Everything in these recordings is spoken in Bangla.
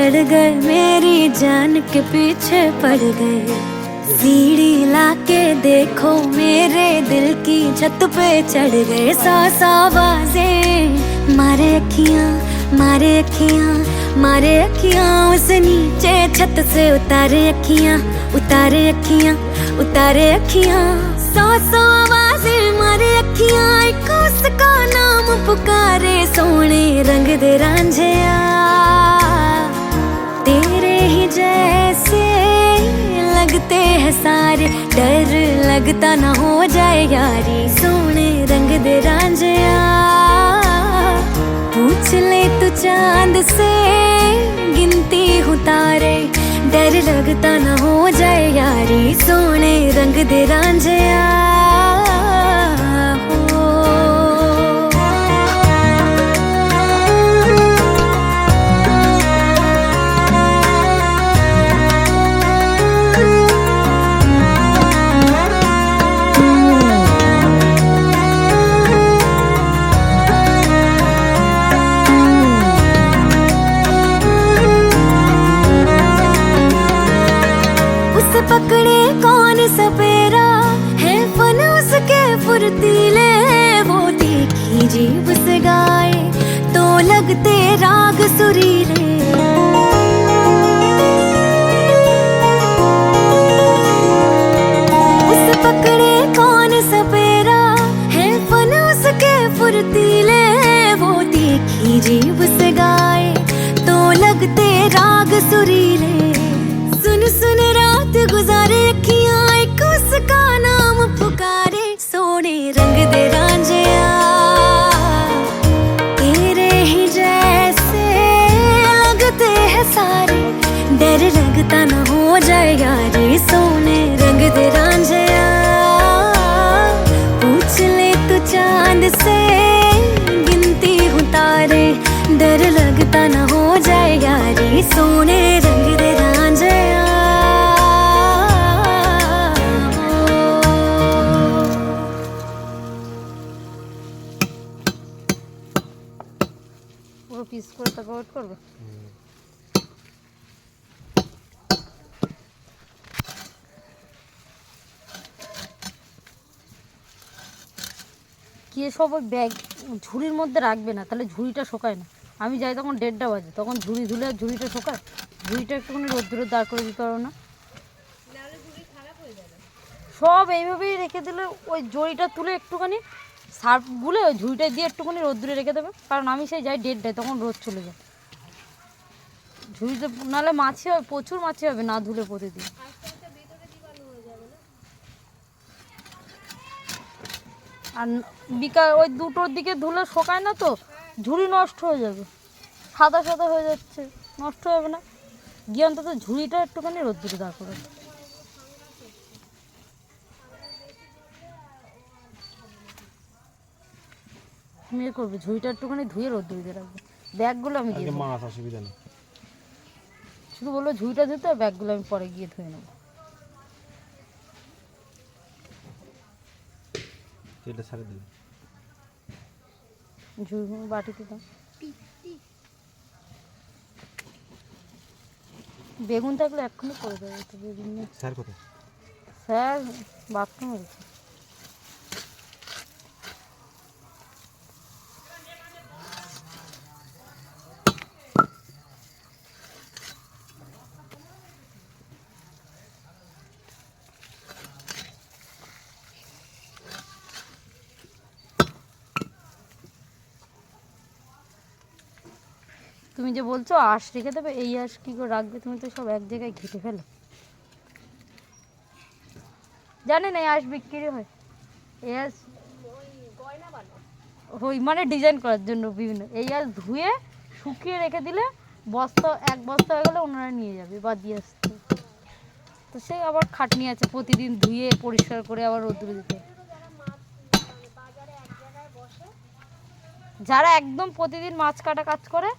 चढ़ गए, मेरी जान के पीछे पड़ गए। सीढ़ी लाके देखो, मेरे दिल की छत पे चढ़ गए। सौ आवाजें मारे अखियां, मारे अखियां, मारे अखियां, उस नीचे छत से उतारे अखियां, उतारे अखियां, उतारे अखियां। सौ आवाजें मारे अखियां, एक उसका नाम पुकारे। सोने रंग दे रांझिया, तेरे ही जैसे लगते हैं सारे, डर लगता ना हो जाए यारी। सोने रंग दे रांझिया, पूछ ले तू चांद से, गिनती हूँ तारे, डर लगता ना हो जाए यारी। सोने रंग दे रांझिया। पकड़े कौन सपेरा है, फन उसके फुर्तीले। वो तीखी जीभ से गाए तो लगते राग सुरीले। उस पकड़े कौन सपेरा है, फन उसके फुर्तीले। वो तीखी जीभ से गाए तो लगते राग सुरीले। सुन सुन रात गुजारे अखियां, एक उसका नाम पुकारे। सोने रंग दे रांझिया, तेरे ही जैसे लगते हैं सारे, डर लगता ना हो जाए यारी। सोने रंग दे रांझिया, पूछ ले तू चांद से, गिनती हूँ तारे, डर लगता ना हो जाए यारी। सोने रंग दे रांझिया। পিস করে তারপর ওয়েট করবে। কি সব ওই ব্যাগ ঝুড়ির মধ্যে রাখবে না, তাহলে ঝুড়িটা শোকায় না। আমি যাই তখন 1:30 বাজে, তখন ঝুড়ি ধুলে আর ঝুড়িটা শোকায়। ঝুড়িটা একটুখানি রোদ্দুরে দাঁড় করে দিতে পারো না? সব এইভাবেই রেখে দিলে ওই জড়িটা তুলে একটুখানি সার্ফ গুলে ওই ঝুড়িটা দিয়ে একটুখানি রোদ্দুরে রেখে দেবে। কারণ আমি সেই যাই 1:30, তখন রোদ চলে যায়। ঝুড়িতে নাহলে মাছি হবে, প্রচুর মাছি হবে না ধুলে প্রতিদিন। আর বিকাল ওই 2টোর দিকে ধুলে শোকায় না, তো ঝুড়ি নষ্ট হয়ে যাবে, সাদা সাদা হয়ে যাচ্ছে, নষ্ট হবে না। গিয়ে অন্তত ঝুড়িটা একটুখানি রোদ্দুরে দাঁড় করে। মেয়ে করবে ঝুড়িটা একটুখানি ধুয়ে রোদ্দুরে দিয়ে রাখবে। ব্যাগগুলো আমি দিয়ে দেবো, অসুবিধা নেই। শুধু বলবো ঝুড়িটা ধুতে, আর ব্যাগগুলো আমি পরে গিয়ে ধুয়ে নেবো। এটা ছাড়ে দিন, ঝুড়ি বাটিতে দাও। বেগুন থাকলে এক্ষুনি করে দেবে তো। বেগুন স্যার কোথায়? স্যার বাথরুমে গেছে। তুমি যে বলছো আঁশ রেখে দেবে, এই আঁশ কী করে রাখবে? তুমি তো সব এক জায়গায় ঘেটে ফেলো। জানি না এই আঁশ বিক্রি হয়, এই আঁশ ওই মানে ডিজাইন করার জন্য বিভিন্ন। এই আঁশ ধুয়ে শুকিয়ে রেখে দিলে বস্তা, এক বস্তা হয়ে গেলে ওনারা নিয়ে যাবে বা দিয়ে আসতে। তো সে আবার খাটনি আছে, প্রতিদিন ধুয়ে পরিষ্কার করে আবার রোদ্দুরে দিতে। যারা একদম প্রতিদিন মাছ কাটা কাজ করে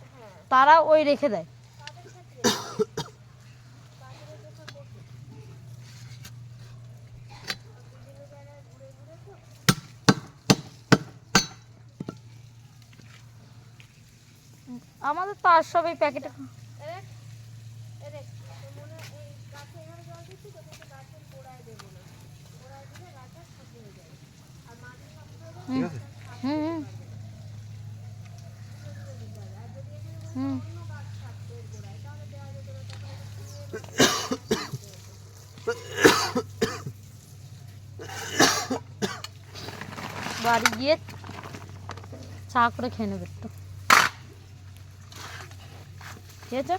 তারা ওই রেখে দেয়। আমাদের তো আর সব এই প্যাকেটে। ঠিক আছে? হুম হুম বাড়ি গিয়ে চা করে খেয়ে নেবে একটু, ঠিক আছে?